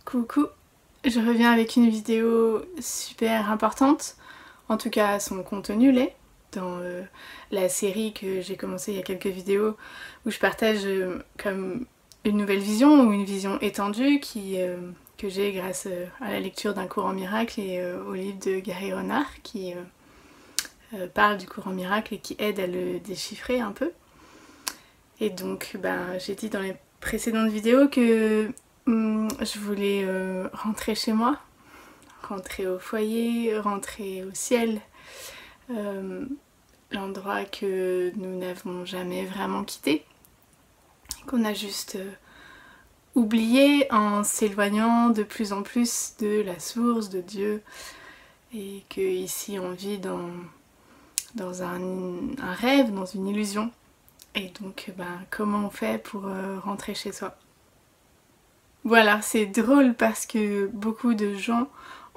Coucou, je reviens avec une vidéo super importante, en tout cas son contenu l'est, dans la série que j'ai commencé il y a quelques vidéos où je partage comme une nouvelle vision ou une vision étendue que j'ai grâce à la lecture d'un courant miracle et au livre de Gary Renard qui parle du courant miracle et qui aide à le déchiffrer un peu. Et donc j'ai dit dans les précédentes vidéos que je voulais rentrer chez moi, rentrer au foyer, rentrer au ciel, l'endroit que nous n'avons jamais vraiment quitté, qu'on a juste oublié en s'éloignant de plus en plus de la source, de Dieu, et que ici on vit dans un rêve, dans une illusion. Et donc comment on fait pour rentrer chez soi? Voilà, c'est drôle parce que beaucoup de gens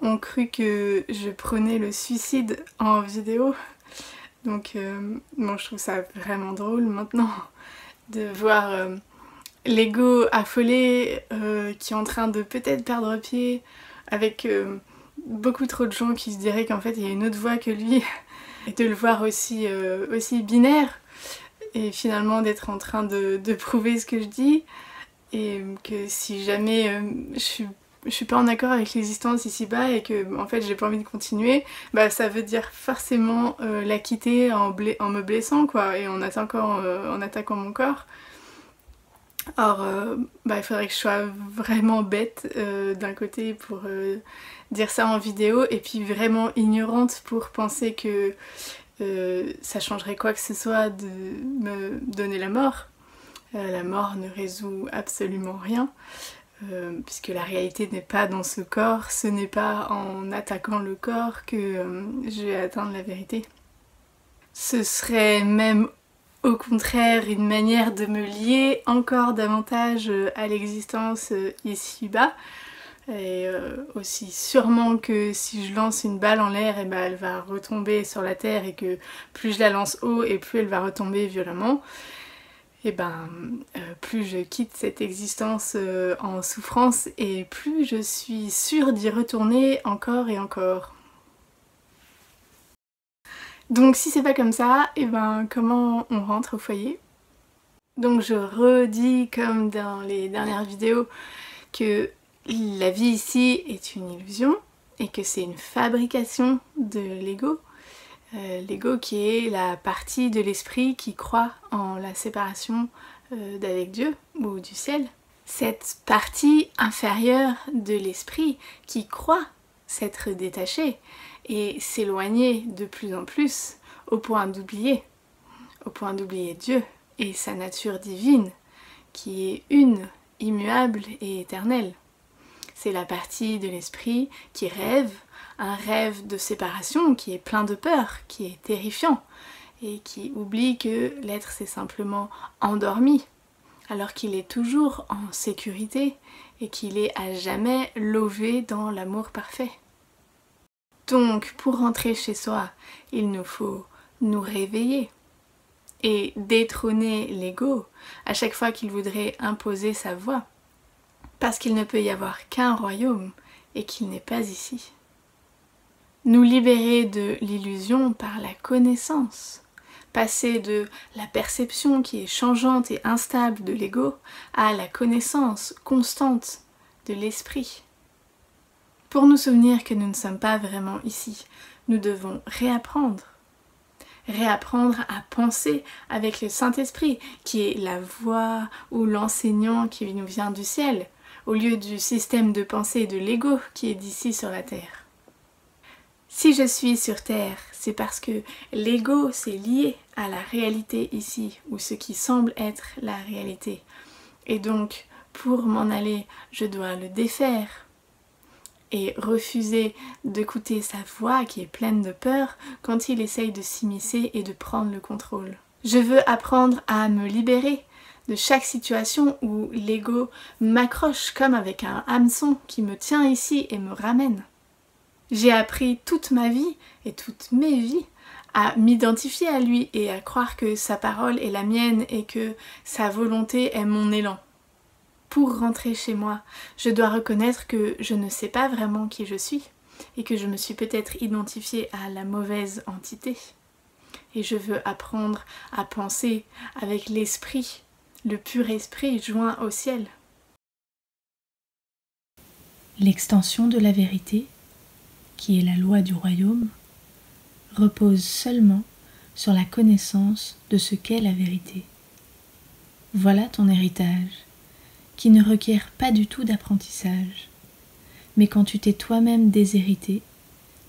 ont cru que je prenais le suicide en vidéo. Donc bon, je trouve ça vraiment drôle maintenant de voir l'ego affolé qui est en train de peut-être perdre pied avec beaucoup trop de gens qui se diraient qu'en fait il y a une autre voie que lui et de le voir aussi binaire et finalement d'être en train de prouver ce que je dis. Et que si jamais je suis pas en accord avec l'existence ici-bas et que en fait j'ai pas envie de continuer, ça veut dire forcément la quitter en me blessant quoi, et en attaquant mon corps. Or il faudrait que je sois vraiment bête d'un côté pour dire ça en vidéo et puis vraiment ignorante pour penser que ça changerait quoi que ce soit de me donner la mort. La mort ne résout absolument rien, puisque la réalité n'est pas dans ce corps, ce n'est pas en attaquant le corps que je vais atteindre la vérité. Ce serait même au contraire une manière de me lier encore davantage à l'existence ici-bas, et aussi sûrement que si je lance une balle en l'air, elle va retomber sur la terre et que plus je la lance haut et plus elle va retomber violemment. Et plus je quitte cette existence en souffrance et plus je suis sûre d'y retourner encore et encore. Donc si c'est pas comme ça, comment on rentre au foyer? Donc je redis comme dans les dernières vidéos que la vie ici est une illusion et que c'est une fabrication de l'ego. L'ego qui est la partie de l'esprit qui croit en la séparation d'avec Dieu ou du ciel. Cette partie inférieure de l'esprit qui croit s'être détachée et s'éloigner de plus en plus au point d'oublier Dieu et sa nature divine qui est une, immuable et éternelle. C'est la partie de l'esprit qui rêve, un rêve de séparation qui est plein de peur, qui est terrifiant, et qui oublie que l'être s'est simplement endormi, alors qu'il est toujours en sécurité et qu'il est à jamais lové dans l'amour parfait. Donc, pour rentrer chez soi, il nous faut nous réveiller et détrôner l'ego à chaque fois qu'il voudrait imposer sa voix, parce qu'il ne peut y avoir qu'un royaume et qu'il n'est pas ici. Nous libérer de l'illusion par la connaissance, passer de la perception qui est changeante et instable de l'ego à la connaissance constante de l'esprit. Pour nous souvenir que nous ne sommes pas vraiment ici, nous devons réapprendre à penser avec le Saint-Esprit, qui est la voix ou l'enseignant qui nous vient du ciel, au lieu du système de pensée de l'ego qui est d'ici sur la terre. Si je suis sur Terre, c'est parce que l'ego s'est lié à la réalité ici, ou ce qui semble être la réalité. Et donc, pour m'en aller, je dois le défaire et refuser d'écouter sa voix qui est pleine de peur quand il essaye de s'immiscer et de prendre le contrôle. Je veux apprendre à me libérer de chaque situation où l'ego m'accroche comme avec un hameçon qui me tient ici et me ramène. J'ai appris toute ma vie et toutes mes vies à m'identifier à lui et à croire que sa parole est la mienne et que sa volonté est mon élan. pour rentrer chez moi, je dois reconnaître que je ne sais pas vraiment qui je suis et que je me suis peut-être identifiée à la mauvaise entité. Et je veux apprendre à penser avec l'esprit, le pur esprit joint au ciel. L'extension de la vérité, qui est la loi du royaume, repose seulement sur la connaissance de ce qu'est la vérité. Voilà ton héritage, qui ne requiert pas du tout d'apprentissage, mais quand tu t'es toi-même déshérité,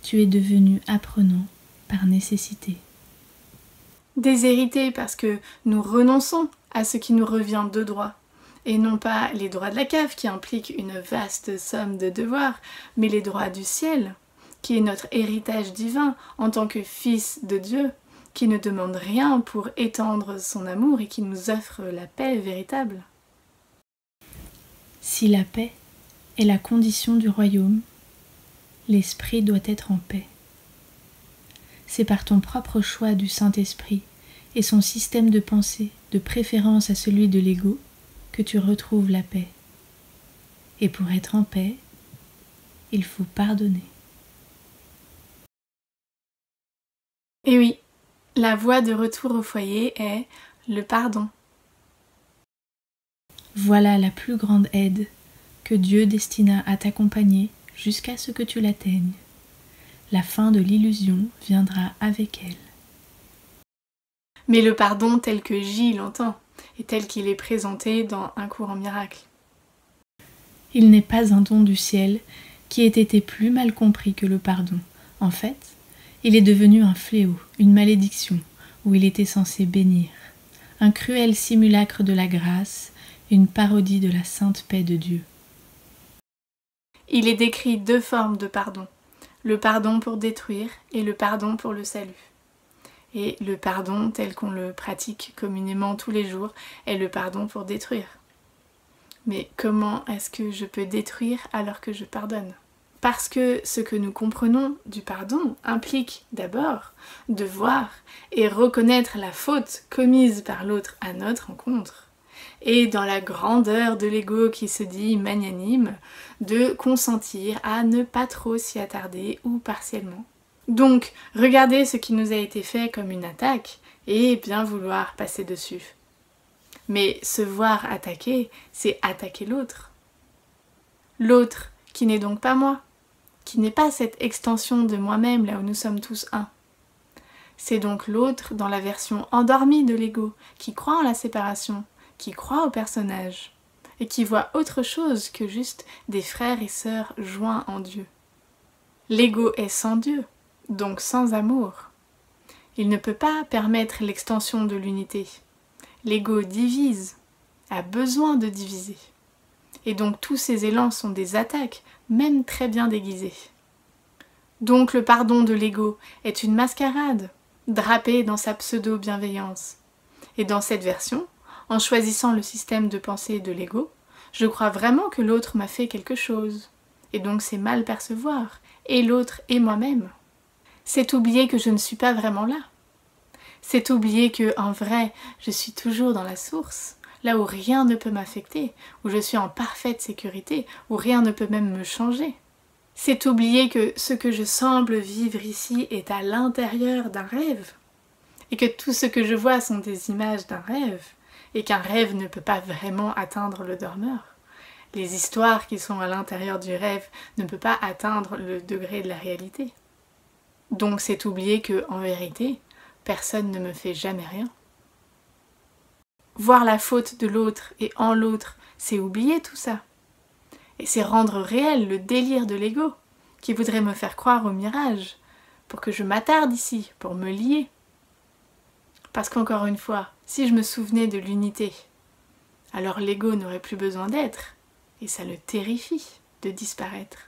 tu es devenu apprenant par nécessité. Déshérité parce que nous renonçons à ce qui nous revient de droit, et non pas les droits de la cave qui impliquent une vaste somme de devoirs, mais les droits du ciel, qui est notre héritage divin en tant que fils de Dieu, qui ne demande rien pour étendre son amour et qui nous offre la paix véritable. Si la paix est la condition du royaume, l'esprit doit être en paix. C'est par ton propre choix du Saint-Esprit et son système de pensée, de préférence à celui de l'ego, que tu retrouves la paix. Et pour être en paix, il faut pardonner. Et oui, la voie de retour au foyer est le pardon. Voilà la plus grande aide que Dieu destina à t'accompagner jusqu'à ce que tu l'atteignes. La fin de l'illusion viendra avec elle. Mais le pardon tel que J l'entend, et tel qu'il est présenté dans Un cours en miracle. Il n'est pas un don du ciel qui ait été plus mal compris que le pardon. En fait, il est devenu un fléau, une malédiction, où il était censé bénir. Un cruel simulacre de la grâce, une parodie de la sainte paix de Dieu. Il est décrit deux formes de pardon. Le pardon pour détruire et le pardon pour le salut. Et le pardon tel qu'on le pratique communément tous les jours est le pardon pour détruire. Mais comment est-ce que je peux détruire alors que je pardonne ? Parce que ce que nous comprenons du pardon implique d'abord de voir et reconnaître la faute commise par l'autre à notre encontre. Et dans la grandeur de l'ego qui se dit magnanime, de consentir à ne pas trop s'y attarder ou partiellement. Donc, regarder ce qui nous a été fait comme une attaque et bien vouloir passer dessus. Mais se voir attaquer, c'est attaquer l'autre. L'autre qui n'est donc pas moi, qui n'est pas cette extension de moi-même là où nous sommes tous un. C'est donc l'autre dans la version endormie de l'ego, qui croit en la séparation, qui croit au personnage, et qui voit autre chose que juste des frères et sœurs joints en Dieu. L'ego est sans Dieu, donc sans amour. Il ne peut pas permettre l'extension de l'unité. L'ego divise, a besoin de diviser. Et donc tous ces élans sont des attaques, même très bien déguisées. Donc le pardon de l'ego est une mascarade, drapée dans sa pseudo-bienveillance. Et dans cette version, en choisissant le système de pensée de l'ego, je crois vraiment que l'autre m'a fait quelque chose. Et donc c'est mal percevoir, et l'autre et moi-même. C'est oublier que je ne suis pas vraiment là. C'est oublier que, en vrai, je suis toujours dans la source, là où rien ne peut m'affecter, où je suis en parfaite sécurité, où rien ne peut même me changer. C'est oublier que ce que je semble vivre ici est à l'intérieur d'un rêve, et que tout ce que je vois sont des images d'un rêve, et qu'un rêve ne peut pas vraiment atteindre le dormeur. Les histoires qui sont à l'intérieur du rêve ne peuvent pas atteindre le degré de la réalité. Donc c'est oublier que, en vérité, personne ne me fait jamais rien. Voir la faute de l'autre et en l'autre, c'est oublier tout ça. Et c'est rendre réel le délire de l'ego, qui voudrait me faire croire au mirage, pour que je m'attarde ici, pour me lier. Parce qu'encore une fois, si je me souvenais de l'unité, alors l'ego n'aurait plus besoin d'être, et ça le terrifie de disparaître.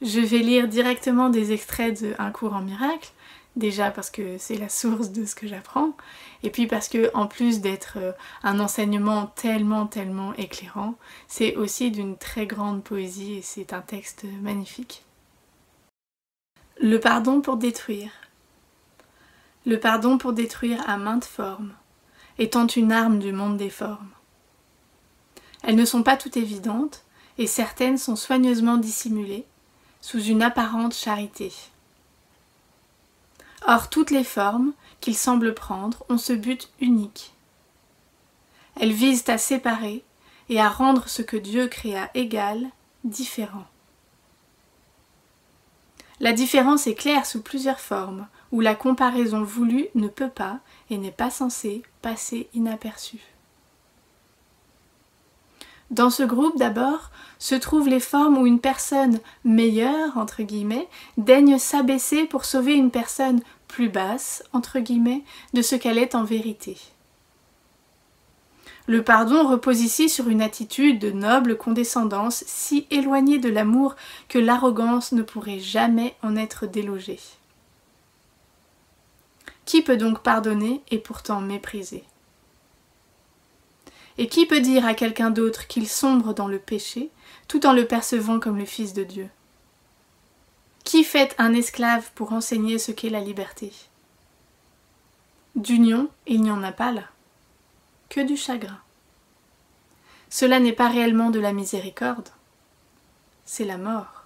Je vais lire directement des extraits de Un cours en miracle, déjà parce que c'est la source de ce que j'apprends, et puis parce que en plus d'être un enseignement tellement éclairant, c'est aussi d'une très grande poésie et c'est un texte magnifique. Le pardon pour détruire. Le pardon pour détruire à maintes formes, étant une arme du monde des formes. Elles ne sont pas toutes évidentes, et certaines sont soigneusement dissimulées, sous une apparente charité. Or, toutes les formes qu'ils semblent prendre ont ce but unique. Elles visent à séparer et à rendre ce que Dieu créa égal, différent. La différence est claire sous plusieurs formes, où la comparaison voulue ne peut pas et n'est pas censée passer inaperçue. Dans ce groupe d'abord se trouvent les formes où une personne meilleure, entre guillemets, daigne s'abaisser pour sauver une personne plus basse, entre guillemets, de ce qu'elle est en vérité. Le pardon repose ici sur une attitude de noble condescendance si éloignée de l'amour que l'arrogance ne pourrait jamais en être délogée. Qui peut donc pardonner et pourtant mépriser ? Et qui peut dire à quelqu'un d'autre qu'il sombre dans le péché, tout en le percevant comme le Fils de Dieu ? Qui fait un esclave pour enseigner ce qu'est la liberté ? D'union, il n'y en a pas là, que du chagrin. Cela n'est pas réellement de la miséricorde, c'est la mort.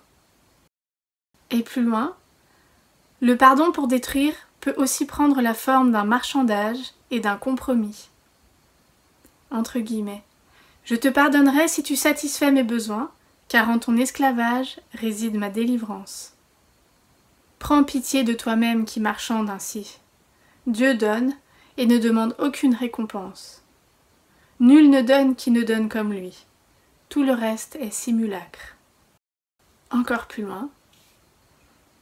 Et plus loin, le pardon pour détruire peut aussi prendre la forme d'un marchandage et d'un compromis. Entre guillemets, je te pardonnerai si tu satisfais mes besoins, car en ton esclavage réside ma délivrance. Prends pitié de toi-même qui marchande ainsi. Dieu donne et ne demande aucune récompense. Nul ne donne qui ne donne comme lui. Tout le reste est simulacre. Encore plus loin.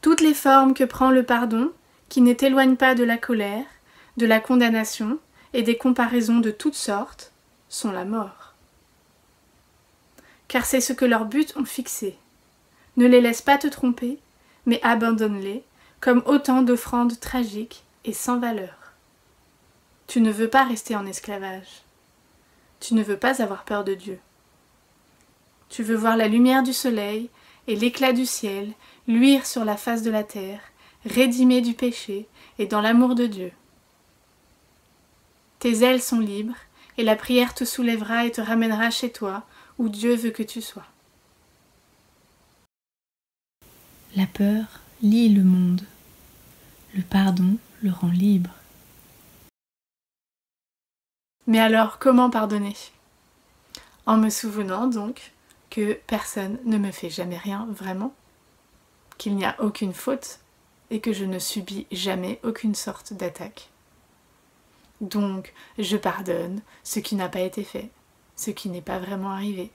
Toutes les formes que prend le pardon, qui ne t'éloignent pas de la colère, de la condamnation et des comparaisons de toutes sortes, sont la mort. Car c'est ce que leurs buts ont fixé. Ne les laisse pas te tromper, mais abandonne-les comme autant d'offrandes tragiques et sans valeur. Tu ne veux pas rester en esclavage. Tu ne veux pas avoir peur de Dieu. Tu veux voir la lumière du soleil et l'éclat du ciel luire sur la face de la terre, rédimé du péché et dans l'amour de Dieu. Tes ailes sont libres, et la prière te soulèvera et te ramènera chez toi, où Dieu veut que tu sois. La peur lie le monde. Le pardon le rend libre. Mais alors, comment pardonner ? En me souvenant donc que personne ne me fait jamais rien vraiment, qu'il n'y a aucune faute et que je ne subis jamais aucune sorte d'attaque. Donc, je pardonne ce qui n'a pas été fait, ce qui n'est pas vraiment arrivé.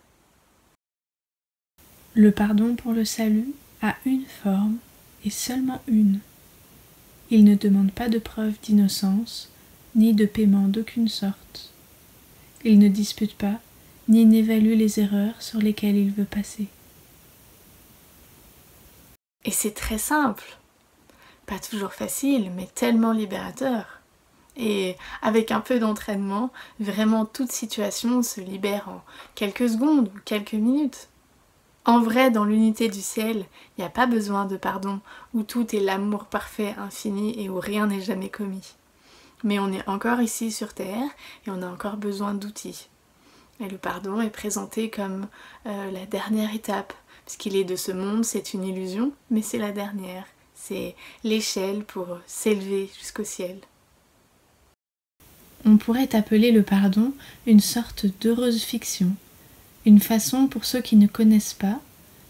Le pardon pour le salut a une forme et seulement une. Il ne demande pas de preuve d'innocence, ni de paiement d'aucune sorte. Il ne dispute pas, ni n'évalue les erreurs sur lesquelles il veut passer. Et c'est très simple, pas toujours facile, mais tellement libérateur. Et avec un peu d'entraînement, vraiment toute situation se libère en quelques secondes ou quelques minutes. En vrai, dans l'unité du ciel, il n'y a pas besoin de pardon, où tout est l'amour parfait, infini et où rien n'est jamais commis. Mais on est encore ici sur Terre et on a encore besoin d'outils. Et le pardon est présenté comme la dernière étape, puisqu'il est de ce monde, c'est une illusion, mais c'est la dernière. C'est l'échelle pour s'élever jusqu'au ciel. On pourrait appeler le pardon une sorte d'heureuse fiction, une façon pour ceux qui ne connaissent pas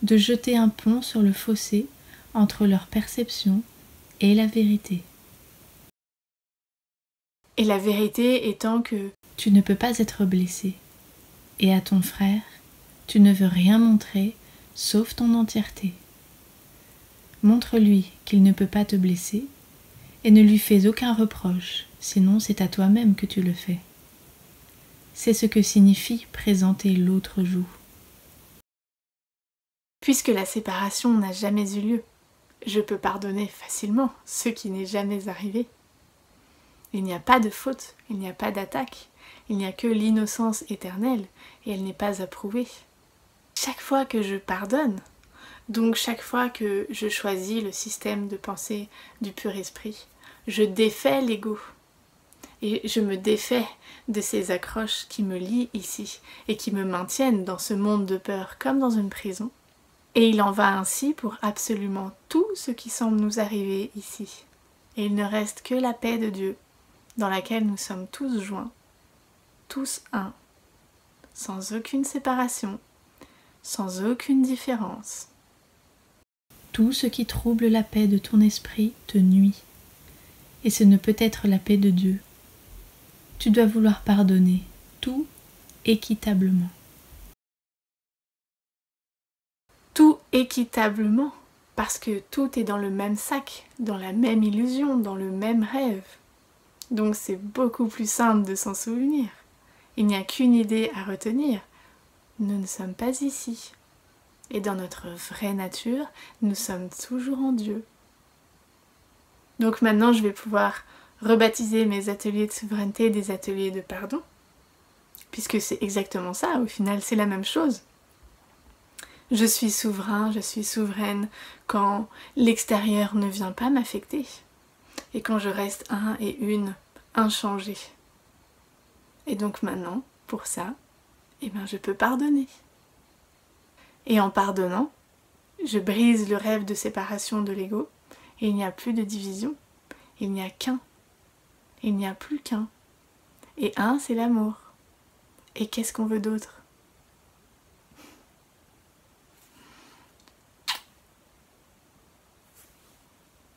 de jeter un pont sur le fossé entre leur perception et la vérité. Et la vérité étant que tu ne peux pas être blessé, et à ton frère, tu ne veux rien montrer sauf ton entièreté. Montre-lui qu'il ne peut pas te blesser, et ne lui fais aucun reproche, sinon c'est à toi-même que tu le fais. C'est ce que signifie présenter l'autre joue. Puisque la séparation n'a jamais eu lieu, je peux pardonner facilement ce qui n'est jamais arrivé. Il n'y a pas de faute, il n'y a pas d'attaque, il n'y a que l'innocence éternelle et elle n'est pas approuvée. Chaque fois que je pardonne, donc chaque fois que je choisis le système de pensée du pur esprit, je défais l'ego. Et je me défais de ces accroches qui me lient ici et qui me maintiennent dans ce monde de peur comme dans une prison. Et il en va ainsi pour absolument tout ce qui semble nous arriver ici. Et il ne reste que la paix de Dieu, dans laquelle nous sommes tous joints, tous un, sans aucune séparation, sans aucune différence. Tout ce qui trouble la paix de ton esprit te nuit, et ce ne peut être la paix de Dieu. Tu dois vouloir pardonner tout équitablement. Tout équitablement, parce que tout est dans le même sac, dans la même illusion, dans le même rêve. Donc c'est beaucoup plus simple de s'en souvenir. Il n'y a qu'une idée à retenir. Nous ne sommes pas ici. Et dans notre vraie nature, nous sommes toujours en Dieu. Donc maintenant, je vais pouvoir rebaptiser mes ateliers de souveraineté des ateliers de pardon, puisque c'est exactement ça, au final, c'est la même chose. Je suis souverain, je suis souveraine quand l'extérieur ne vient pas m'affecter, et quand je reste un et une inchangé. Et donc maintenant, pour ça, je peux pardonner. Et en pardonnant, je brise le rêve de séparation de l'ego, et il n'y a plus de division, il n'y a qu'un. Il n'y a plus qu'un. Et un, c'est l'amour. Et qu'est-ce qu'on veut d'autre ?